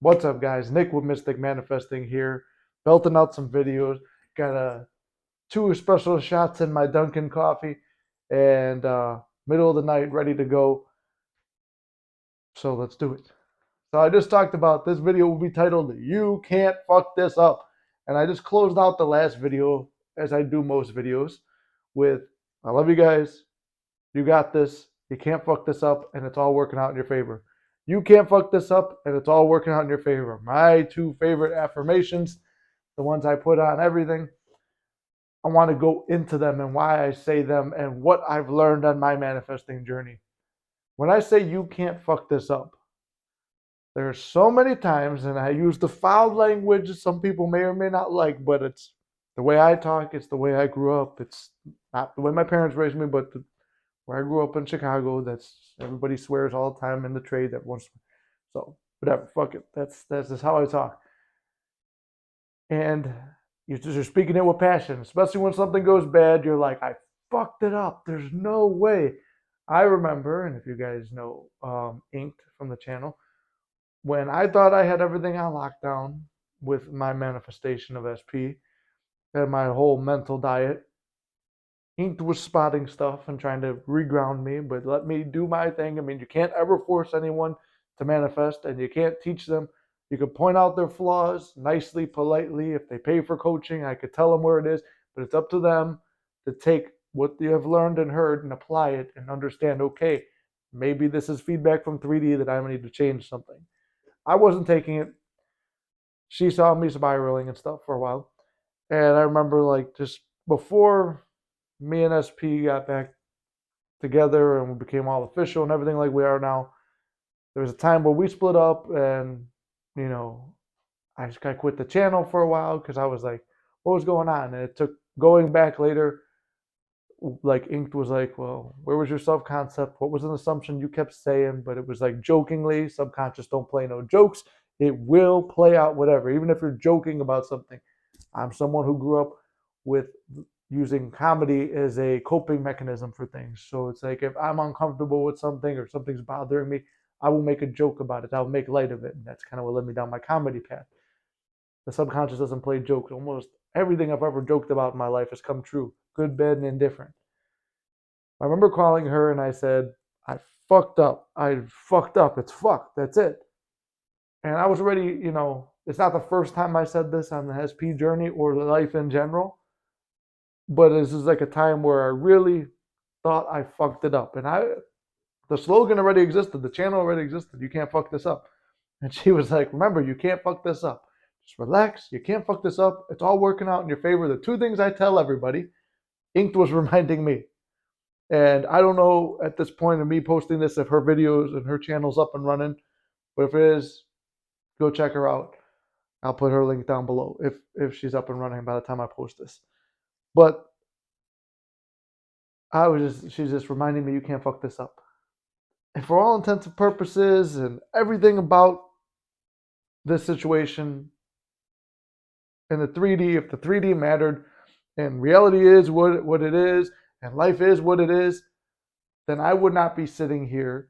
What's up, guys? Nick with Mystic Manifesting here, belting out some videos. Got two special shots in my Dunkin' coffee, and middle of the night, ready to go. So let's do it. So I just talked about this video will be titled "You Can't Fuck This Up," and I just closed out the last video, as I do most videos, with "I love you guys. You got this. You can't fuck this up, and it's all working out in your favor." You can't fuck this up, and it's all working out in your favor. My two favorite affirmations, the ones I put on everything. I want to go into them and why I say them and what I've learned on my manifesting journey. When I say you can't fuck this up, there are so many times, and I use the foul language some people may or may not like, but it's the way I talk, it's the way I grew up. It's not the way my parents raised me, but where I grew up in Chicago. That's everybody swears all the time in the trade that wants. So whatever, fuck it. That's just how I talk. And you're speaking it with passion, especially when something goes bad. You're like, I fucked it up. There's no way. I remember, and if you guys know Inked from the channel, when I thought I had everything on lockdown with my manifestation of SP and my whole mental diet, Inked was spotting stuff and trying to reground me, but let me do my thing. I mean, you can't ever force anyone to manifest, and you can't teach them. You can point out their flaws nicely, politely. If they pay for coaching, I could tell them where it is, but it's up to them to take what you have learned and heard and apply it and understand, okay, maybe this is feedback from 3D that I need to change something. I wasn't taking it. She saw me spiraling and stuff for a while. And I remember, like, just before me and SP got back together and we became all official and everything like we are now, there was a time where we split up, and you know, I quit the channel for a while because I was like, what was going on? And it took going back later, like Inked was like, well, where was your self concept? What was an assumption you kept saying? But it was like jokingly, subconscious don't play no jokes. It will play out whatever, even if you're joking about something. I'm someone who grew up with using comedy as a coping mechanism for things. So it's like if I'm uncomfortable with something or something's bothering me, I will make a joke about it. I'll make light of it. And that's kind of what led me down my comedy path. The subconscious doesn't play jokes. Almost everything I've ever joked about in my life has come true, good, bad, and indifferent. I remember calling her and I said, I fucked up. I fucked up. It's fucked. That's it. And I was ready, it's not the first time I said this on the SP journey or life in general, but this is like a time where I really thought I fucked it up. And the slogan already existed, the channel already existed. You can't fuck this up. And she was like, remember, you can't fuck this up. Just relax. You can't fuck this up. It's all working out in your favor. The two things I tell everybody, Inked was reminding me. And I don't know at this point of me posting this if her videos and her channel's up and running, but if it is, go check her out. I'll put her link down below if she's up and running by the time I post this. But she's just reminding me you can't fuck this up. And for all intents and purposes and everything about this situation in the 3D, if the 3D mattered and reality is what it is and life is what it is, then I would not be sitting here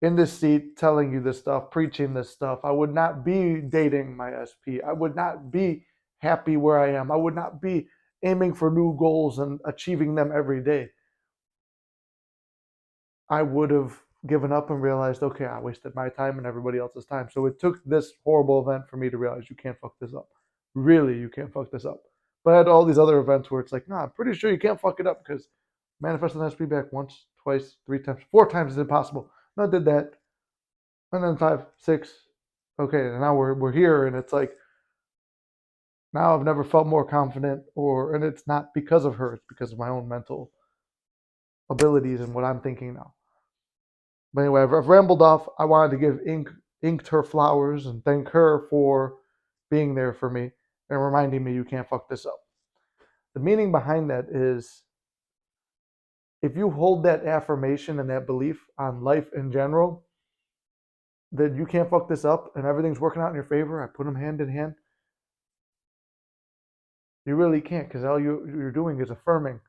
in this seat telling you this stuff, preaching this stuff. I would not be dating my SP. I would not be happy where I am. I would not be aiming for new goals and achieving them every day. I would have given up and realized, okay, I wasted my time and everybody else's time. So it took this horrible event for me to realize you can't fuck this up. Really, you can't fuck this up. But I had all these other events where it's like, nah, I'm pretty sure you can't fuck it up because manifesting SP back once, twice, 3 times, 4 times is impossible. And I did that. And then 5, 6. Okay, and now we're here, and it's like now I've never felt more confident, and it's not because of her, it's because of my own mental abilities and what I'm thinking now. But anyway, I've rambled off. I wanted to give Inked her flowers and thank her for being there for me and reminding me you can't fuck this up. The meaning behind that is if you hold that affirmation and that belief on life in general, that you can't fuck this up and everything's working out in your favor, I put them hand in hand. You really can't, because all you're doing is affirming.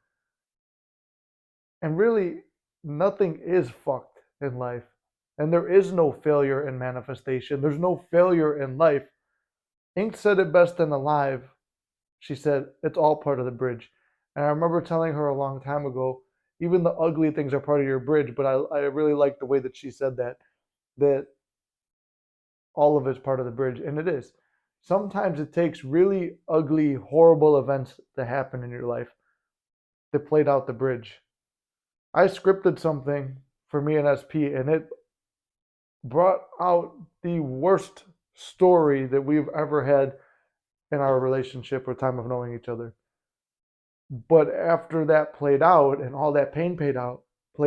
And really, nothing is fucked in life. And there is no failure in manifestation. There's no failure in life. Ink said it best in Alive. She said, it's all part of the bridge. And I remember telling her a long time ago, even the ugly things are part of your bridge, but I really like the way that she said that all of it's part of the bridge. And it is. Sometimes it takes really ugly, horrible events to happen in your life that played out the bridge. I scripted something for me and SP, and it brought out the worst story that we've ever had in our relationship or time of knowing each other. But after that played out and all that pain played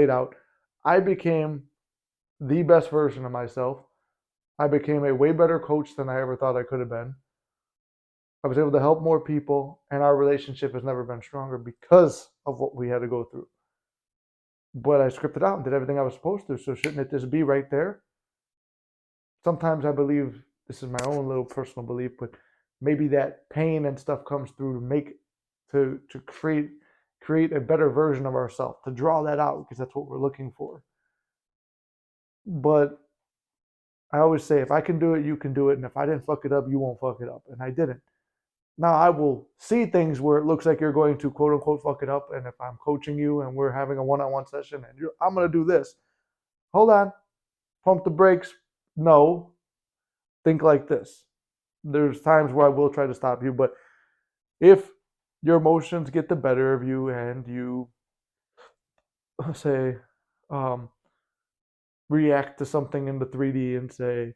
out, I became the best version of myself. I became a way better coach than I ever thought I could have been. I was able to help more people, and our relationship has never been stronger because of what we had to go through. But I scripted out and did everything I was supposed to, so shouldn't it just be right there? Sometimes I believe, this is my own little personal belief, but maybe that pain and stuff comes through to create a better version of ourselves, to draw that out, because that's what we're looking for. But I always say, if I can do it, you can do it, and if I didn't fuck it up, you won't fuck it up, and I didn't. Now I will see things where it looks like you're going to quote unquote fuck it up, and if I'm coaching you and we're having a one-on-one session and I'm going to do this, hold on, pump the brakes. No, think like this. There's times where I will try to stop you, but if your emotions get the better of you and you say, um, react to something in the 3D and say,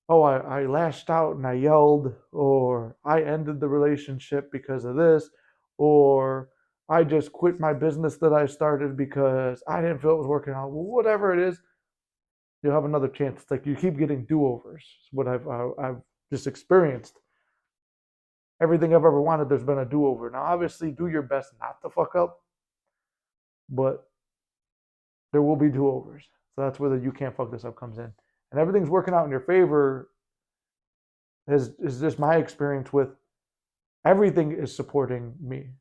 oh, I lashed out and I yelled, or I ended the relationship because of this, or I just quit my business that I started because I didn't feel it was working out. Whatever it is, you'll have another chance. It's like you keep getting do-overs. It's what I've just experienced. Everything I've ever wanted, there's been a do-over. Now, obviously, do your best not to fuck up, but there will be do-overs. So that's where the you can't fuck this up comes in. And everything's working out in your favor is just my experience with everything is supporting me.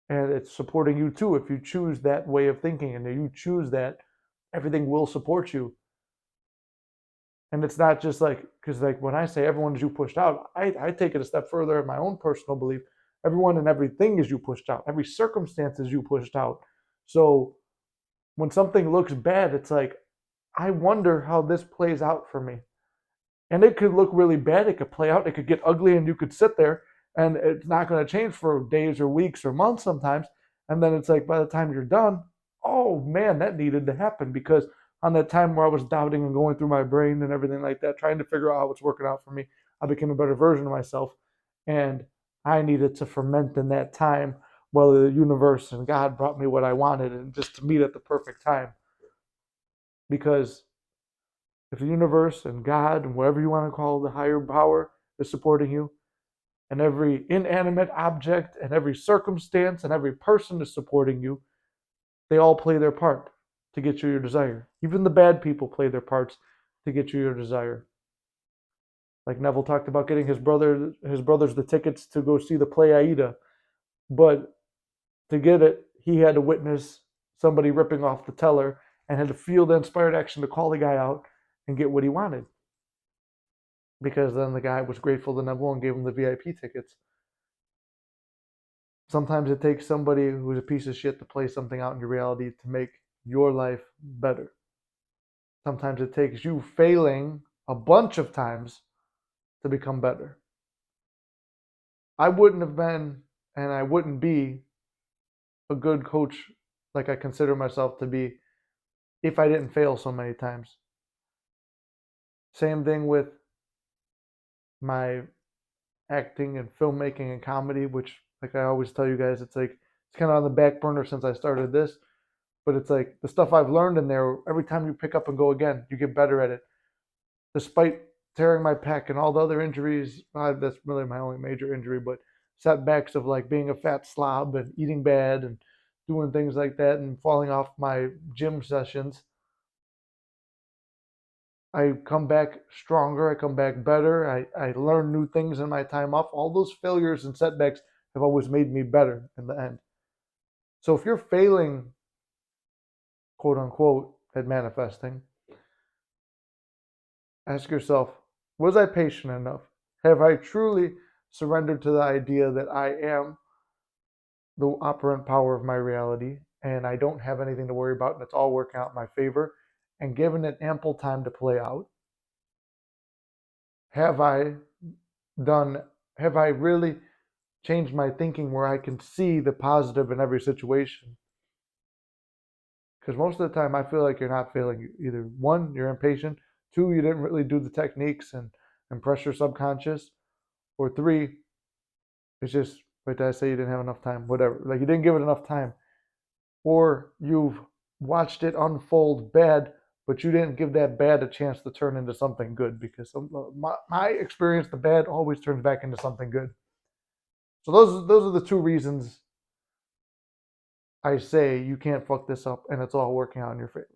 And it's supporting you too. If you choose that way of thinking and you choose that, everything will support you. And it's not just like, because like when I say everyone is you pushed out, I take it a step further in my own personal belief. Everyone and everything is you pushed out. Every circumstance is you pushed out. So when something looks bad, it's like, I wonder how this plays out for me. And it could look really bad. It could play out. It could get ugly, and you could sit there, and it's not going to change for days or weeks or months sometimes. And then it's like by the time you're done, oh man, that needed to happen, because on that time where I was doubting and going through my brain and everything like that, trying to figure out how it's working out for me, I became a better version of myself. And I needed to ferment in that time while the universe and God brought me what I wanted, and just to meet at the perfect time. Because if the universe and God and whatever you want to call the higher power is supporting you, and every inanimate object and every circumstance and every person is supporting you, they all play their part to get you your desire. Even the bad people play their parts to get you your desire. Like Neville talked about getting his brothers the tickets to go see the play Aida, but to get it, he had to witness somebody ripping off the teller and had to feel the inspired action to call the guy out and get what he wanted. Because then the guy was grateful to Neville and gave him the VIP tickets. Sometimes it takes somebody who's a piece of shit to play something out in your reality to make your life better. Sometimes it takes you failing a bunch of times to become better. I wouldn't have been, and I wouldn't be a good coach like I consider myself to be if I didn't fail so many times. Same thing with my acting and filmmaking and comedy, which, like I always tell you guys, it's like it's kind of on the back burner since I started this. But it's like the stuff I've learned in there, every time you pick up and go again, you get better at it. Despite tearing my pec and all the other injuries, that's really my only major injury, but setbacks of like being a fat slob and eating bad and doing things like that and falling off my gym sessions, I come back stronger. I come back better. I learn new things in my time off. All those failures and setbacks have always made me better in the end. So if you're failing, quote unquote, at manifesting, Ask yourself, was I patient enough? Have I truly surrendered to the idea that I am the operant power of my reality and I don't have anything to worry about and it's all working out in my favor, and given it ample time to play out? Have I done, have I really changed my thinking where I can see the positive in every situation? Because most of the time I feel like you're not failing. Either one, you're impatient, two, you didn't really do the techniques and impress your subconscious, or three, it's just, wait, did I say you didn't have enough time? Whatever. Like you didn't give it enough time. Or you've watched it unfold bad, but you didn't give that bad a chance to turn into something good, because my experience, the bad always turns back into something good. So those are the two reasons I say you can't fuck this up and it's all working out in your favor.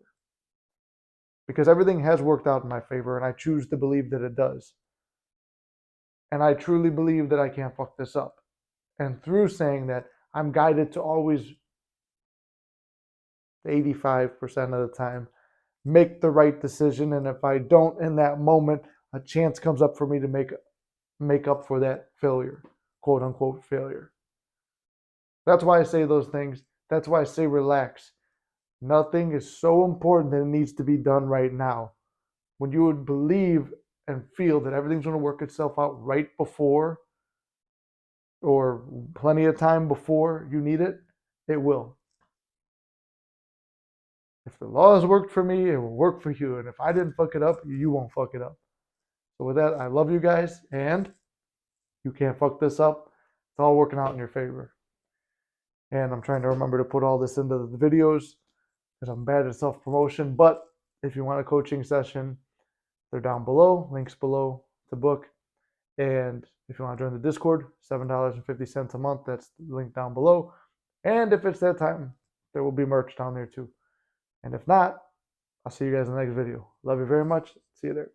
Because everything has worked out in my favor and I choose to believe that it does. And I truly believe that I can't fuck this up. And through saying that, I'm guided to always, 85% of the time, make the right decision. And if I don't in that moment, a chance comes up for me to make up for that failure, quote unquote failure. That's why I say those things. That's why I say relax. Nothing is so important that it needs to be done right now. When you would believe and feel that everything's going to work itself out right before, or plenty of time before you need it, it will. If the laws worked for me, it will work for you. And if I didn't fuck it up, you won't fuck it up. So with that, I love you guys, and you can't fuck this up. It's all working out in your favor. And I'm trying to remember to put all this into the videos because I'm bad at self-promotion. But if you want a coaching session, they're down below, links below to book. And if you want to join the Discord, $7.50 a month, that's the link down below. And if it's that time, there will be merch down there too. And if not, I'll see you guys in the next video. Love you very much. See you there.